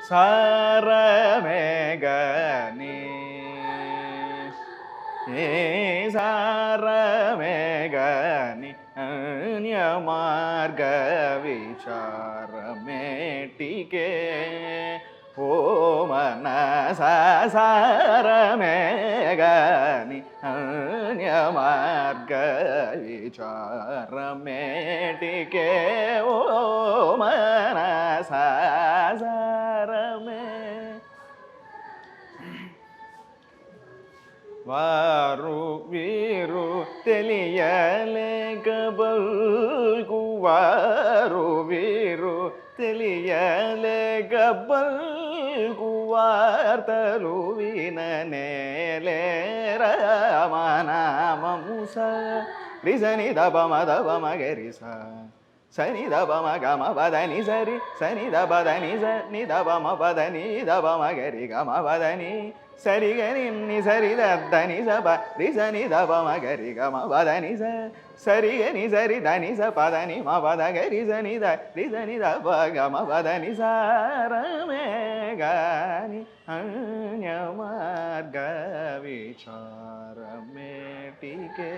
సారమేగని సారమేగని అన్యమార్గ విచారమేటికే ఓ మనస సారమేగని అన్యమార్గ విచారమేటికే ఓ మనస సారమే వారు వీరు తెలియలేక బల్కు వారు వీరు తెలియలేక బల్కు వార్తలు విననేలేర రామనామముస రిజని దబమ దబమ గరిస సని దబమ గమ పదని సరి సని దబదని సని దబమ పదని దబమ గరి గమ పదని సరిగని ని సరి దని స రిసని దబమ గరి గమ పదని స సరిగని సరి దని స పదని మ పద గరి సని ద రిసని దబ గమ పదని సారమే గాని అన్యమార్గ విచారమేటికే